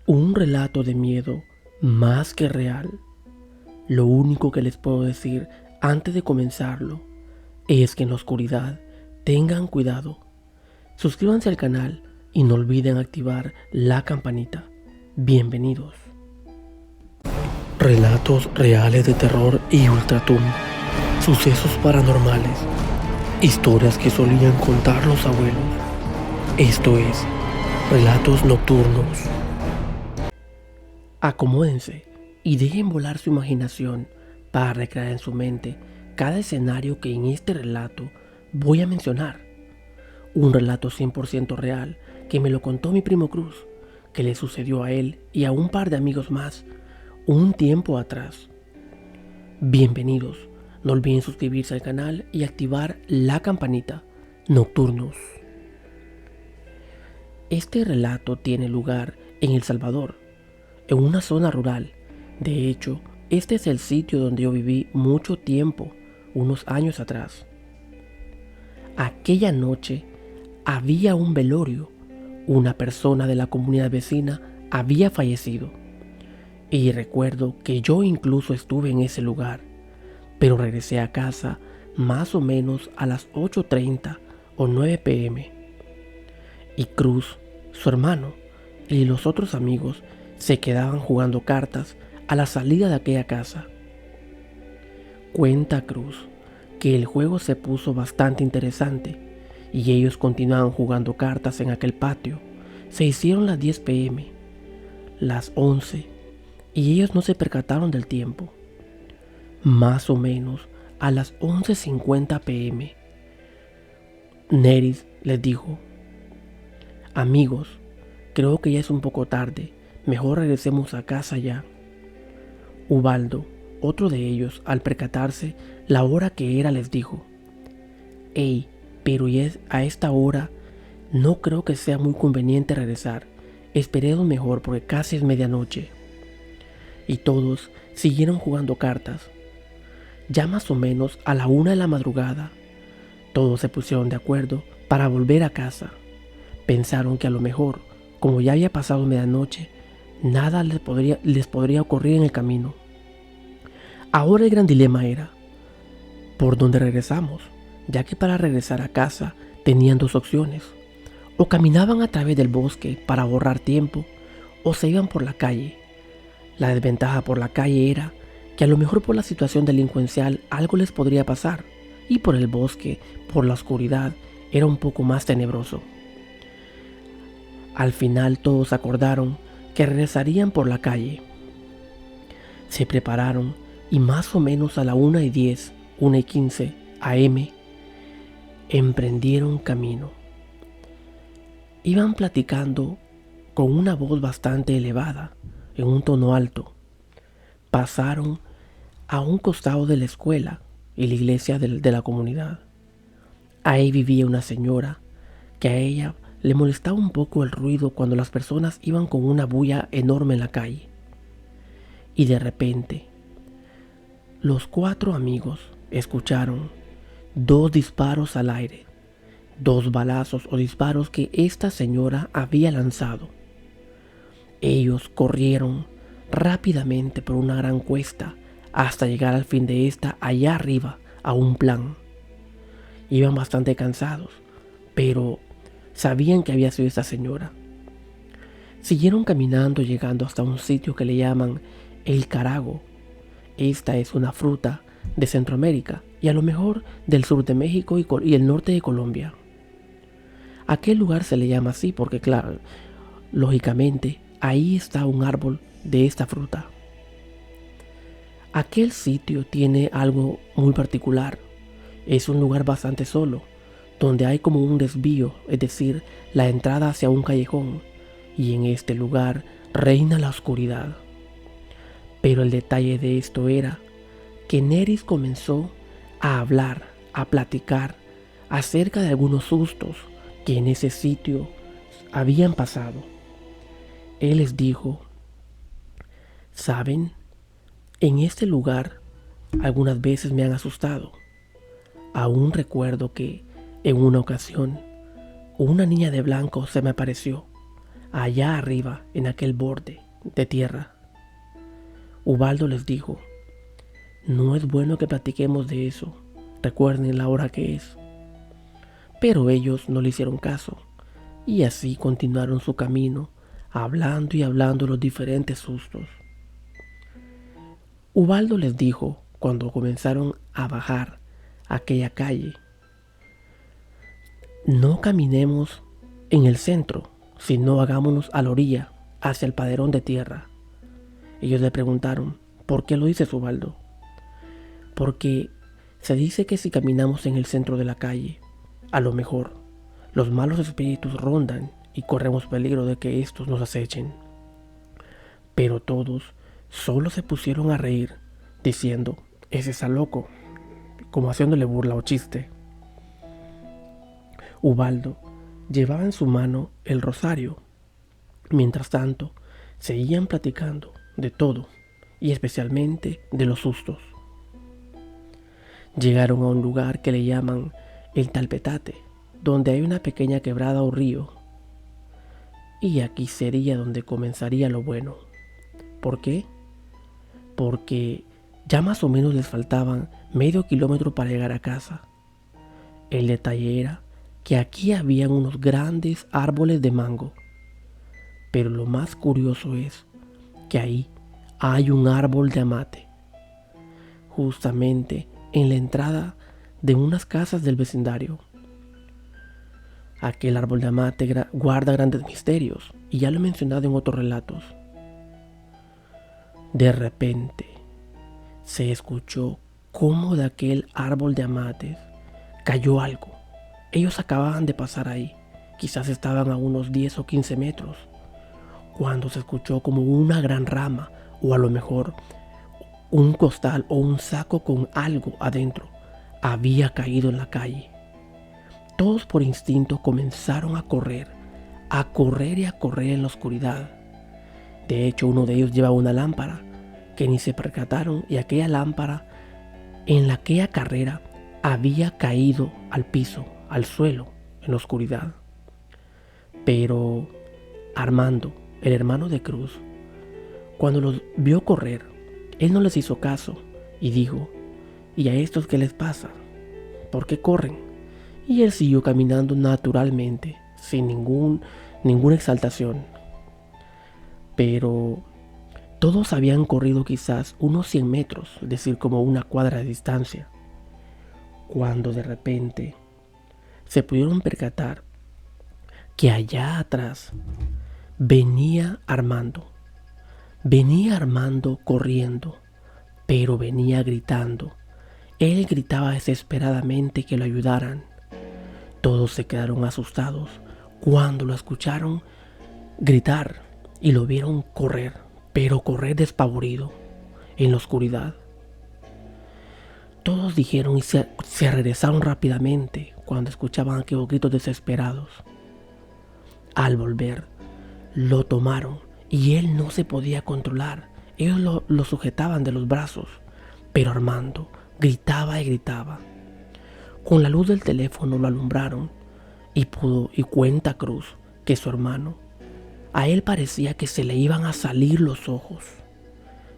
Un relato de miedo más que real. Lo único que les puedo decir antes de comenzarlo es que en la oscuridad tengan cuidado. Suscríbanse al canal y no olviden activar la campanita. Bienvenidos. Relatos reales de terror y ultratumba. Sucesos paranormales. Historias que solían contar los abuelos. Esto es Relatos Nocturnos. Acomódense y dejen volar su imaginación para recrear en su mente cada escenario que en este relato voy a mencionar. Un relato 100% real que me lo contó mi primo Cruz, que le sucedió a él y a un par de amigos más un tiempo atrás. Bienvenidos, no olviden suscribirse al canal y activar la campanita. Nocturnos. Este relato tiene lugar en El Salvador, en una zona rural. De hecho, este es el sitio donde yo viví mucho tiempo, unos años atrás. Aquella noche había un velorio. Una persona de la comunidad vecina había fallecido. Y recuerdo que yo incluso estuve en ese lugar, pero regresé a casa más o menos a las 8:30 o 9 p.m. Y Cruz, su hermano, y los otros amigos se quedaban jugando cartas a la salida de aquella casa. Cuenta Cruz que el juego se puso bastante interesante y ellos continuaban jugando cartas en aquel patio. Se hicieron las 10 p.m., las 11, y ellos no se percataron del tiempo. Más o menos a las 11:50 p.m., Neris les dijo: amigos, creo que ya es un poco tarde, mejor regresemos a casa ya. Ubaldo, otro de ellos, al percatarse la hora que era, les dijo: hey, pero ya a esta hora no creo que sea muy conveniente regresar, esperemos mejor porque casi es medianoche. Y todos siguieron jugando cartas. Ya más o menos a la 1 de la madrugada, todos se pusieron de acuerdo para volver a casa. Pensaron que a lo mejor, como ya había pasado medianoche, nada les podría ocurrir en el camino. Ahora el gran dilema era: ¿por dónde regresamos? Ya que para regresar a casa tenían dos opciones: o caminaban a través del bosque para ahorrar tiempo, o se iban por la calle. La desventaja por la calle era que a lo mejor por la situación delincuencial algo les podría pasar, y por el bosque, por la oscuridad, era un poco más tenebroso. Al final todos acordaron que regresarían por la calle. Se prepararon y más o menos a la 1:10, 1:15 a.m., emprendieron camino. Iban platicando con una voz bastante elevada, en un tono alto. Pasaron a un costado de la escuela y la iglesia de la comunidad. Ahí vivía una señora que a ella le molestaba un poco el ruido cuando las personas iban con una bulla enorme en la calle. Y de repente, los 4 amigos escucharon 2 disparos al aire, 2 balazos o disparos que esta señora había lanzado. Ellos corrieron rápidamente por una gran cuesta hasta llegar al fin de esta allá arriba a un plan. Iban bastante cansados, pero sabían que había sido esta señora. Siguieron caminando, llegando hasta un sitio que le llaman El Carago. Esta es una fruta de Centroamérica y a lo mejor del sur de México y el norte de Colombia. Aquel lugar se le llama así porque, claro, lógicamente, ahí está un árbol de esta fruta. Aquel sitio tiene algo muy particular. Es un lugar bastante solo, donde hay como un desvío, es decir, la entrada hacia un callejón, y en este lugar reina la oscuridad. Pero el detalle de esto era que Neris comenzó a hablar, a platicar acerca de algunos sustos que en ese sitio habían pasado. Él les dijo: ¿saben? En este lugar algunas veces me han asustado. Aún recuerdo que en una ocasión una niña de blanco se me apareció allá arriba, en aquel borde de tierra. Ubaldo les dijo: no es bueno que platiquemos de eso, recuerden la hora que es. Pero ellos no le hicieron caso, y así continuaron su camino, hablando y hablando de los diferentes sustos. Ubaldo les dijo, cuando comenzaron a bajar aquella calle: no caminemos en el centro, sino hagámonos a la orilla, hacia el paderón de tierra. Ellos le preguntaron: ¿por qué lo dices, Ubaldo? Porque se dice que si caminamos en el centro de la calle, a lo mejor los malos espíritus rondan y corremos peligro de que estos nos acechen. Pero todos solo se pusieron a reír, diciendo: ese está loco, como haciéndole burla o chiste. Ubaldo llevaba en su mano el rosario. Mientras tanto, seguían platicando de todo, y especialmente de los sustos. Llegaron a un lugar que le llaman el Talpetate, donde hay una pequeña quebrada o río. Y aquí sería donde comenzaría lo bueno. ¿Por qué? Porque ya más o menos les faltaban medio kilómetro para llegar a casa. El detalle era que aquí habían unos grandes árboles de mango. Pero lo más curioso es que ahí hay un árbol de amate, justamente en la entrada de unas casas del vecindario. Aquel árbol de amate guarda grandes misterios, y ya lo he mencionado en otros relatos. De repente se escuchó cómo de aquel árbol de amates cayó algo. Ellos acababan de pasar ahí, quizás estaban a unos 10 o 15 metros, cuando se escuchó como una gran rama, o a lo mejor un costal o un saco con algo adentro, había caído en la calle. Todos por instinto comenzaron a correr y a correr en la oscuridad. De hecho, uno de ellos llevaba una lámpara, que ni se percataron, y aquella lámpara, en aquella carrera, había caído al piso, al suelo, en la oscuridad. Pero Armando, el hermano de Cruz, cuando los vio correr, él no les hizo caso y dijo: ¿y a estos qué les pasa? ¿Por qué corren? Y él siguió caminando naturalmente, sin ninguna exaltación. Pero todos habían corrido quizás unos 100 metros, es decir, como una cuadra de distancia, cuando de repente se pudieron percatar que allá atrás venía Armando. Venía Armando corriendo, pero venía gritando. Él gritaba desesperadamente que lo ayudaran. Todos se quedaron asustados cuando lo escucharon gritar y lo vieron correr, pero correr despavorido en la oscuridad. Todos dijeron y se regresaron rápidamente cuando escuchaban aquellos gritos desesperados. Al volver, lo tomaron y él no se podía controlar. Ellos lo sujetaban de los brazos, pero Armando gritaba y gritaba. Con la luz del teléfono lo alumbraron y cuenta Cruz que su hermano, a él parecía que se le iban a salir los ojos.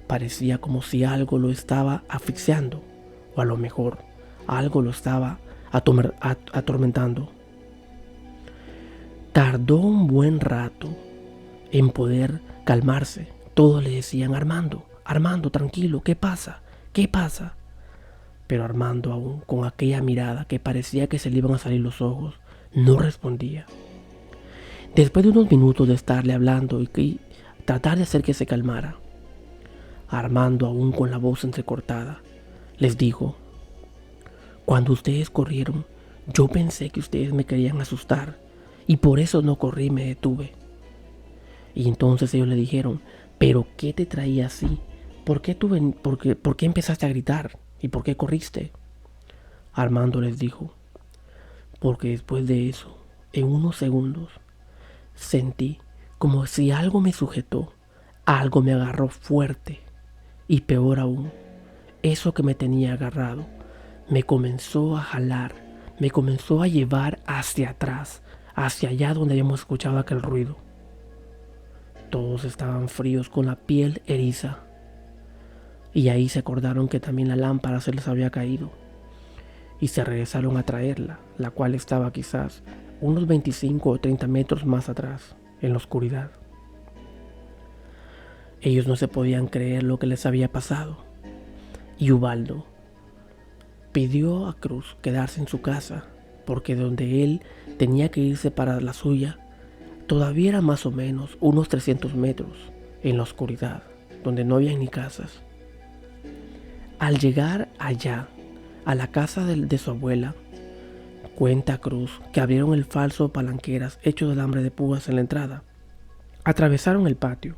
Parecía como si algo lo estaba asfixiando, o a lo mejor algo lo estaba atormentando. Tardó un buen rato en poder calmarse. Todos le decían: Armando, Armando, tranquilo, ¿qué pasa? ¿Qué pasa? Pero Armando, aún con aquella mirada que parecía que se le iban a salir los ojos, no respondía. Después de unos minutos de estarle hablando y tratar de hacer que se calmara, Armando, aún con la voz entrecortada, les dijo: cuando ustedes corrieron, yo pensé que ustedes me querían asustar, y por eso no corrí y me detuve. Y entonces ellos le dijeron: ¿pero qué te traía así? ¿Por qué empezaste a gritar? ¿Y por qué corriste? Armando les dijo: porque después de eso, en unos segundos, sentí como si algo me sujetó, algo me agarró fuerte, y peor aún, eso que me tenía agarrado me comenzó a jalar, me comenzó a llevar hacia atrás, hacia allá donde habíamos escuchado aquel ruido. Todos estaban fríos con la piel eriza. Y ahí se acordaron que también la lámpara se les había caído. Y se regresaron a traerla, la cual estaba quizás unos 25 o 30 metros más atrás, en la oscuridad. Ellos no se podían creer lo que les había pasado. Y Ubaldo pidió a Cruz quedarse en su casa, porque donde él tenía que irse para la suya, todavía era más o menos unos 300 metros en la oscuridad, donde no había ni casas. Al llegar allá, a la casa de su abuela, cuenta Cruz que abrieron el falso palanqueras hecho de alambre de púas en la entrada, atravesaron el patio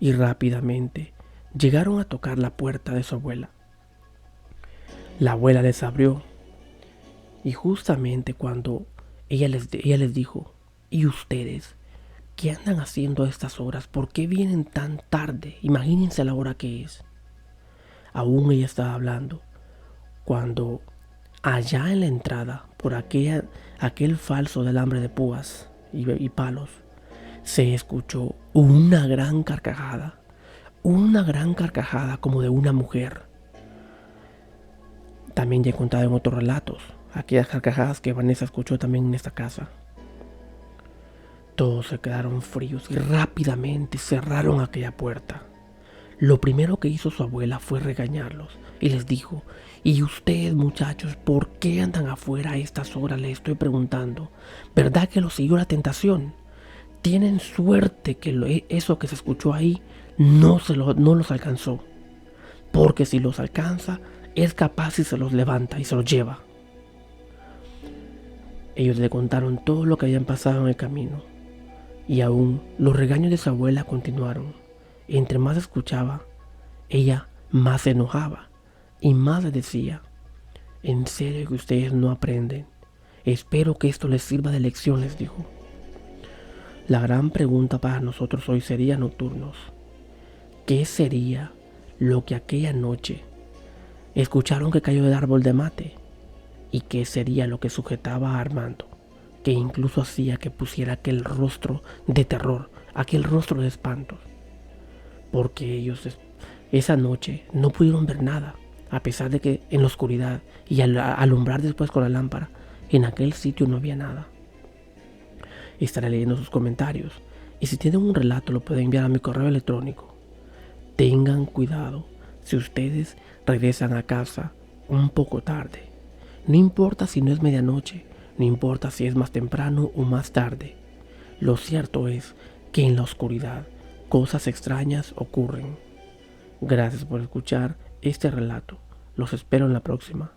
y rápidamente llegaron a tocar la puerta de su abuela. La abuela les abrió y justamente cuando ella les dijo: ¿y ustedes qué andan haciendo a estas horas? ¿Por qué vienen tan tarde? Imagínense la hora que es. Aún ella estaba hablando cuando allá en la entrada, por aquel falso de alambre de púas y palos, se escuchó una gran carcajada como de una mujer. También ya he contado en otros relatos aquellas carcajadas que Vanessa escuchó también en esta casa. Todos se quedaron fríos y rápidamente cerraron aquella puerta. Lo primero que hizo su abuela fue regañarlos y les dijo: ¿y ustedes, muchachos, por qué andan afuera a estas horas? Les estoy preguntando. ¿Verdad que los siguió la tentación? Tienen suerte que eso que se escuchó ahí no los alcanzó, porque si los alcanza es capaz y se los levanta y se los lleva. Ellos le contaron todo lo que habían pasado en el camino, y aún los regaños de su abuela continuaron. Entre más escuchaba, ella más se enojaba y más le decía: ¿en serio que ustedes no aprenden? Espero que esto les sirva de lección, les dijo. La gran pregunta para nosotros hoy sería, nocturnos: ¿qué sería lo que aquella noche escucharon que cayó del árbol de mate? ¿Y qué sería lo que sujetaba a Armando, que incluso hacía que pusiera aquel rostro de terror, aquel rostro de espantos? Porque ellos esa noche no pudieron ver nada, a pesar de que en la oscuridad y al alumbrar después con la lámpara, en aquel sitio no había nada. Estaré leyendo sus comentarios, y si tienen un relato lo pueden enviar a mi correo electrónico. Tengan cuidado si ustedes regresan a casa un poco tarde. No importa si no es medianoche, no importa si es más temprano o más tarde. Lo cierto es que en la oscuridad cosas extrañas ocurren. Gracias por escuchar este relato. Los espero en la próxima.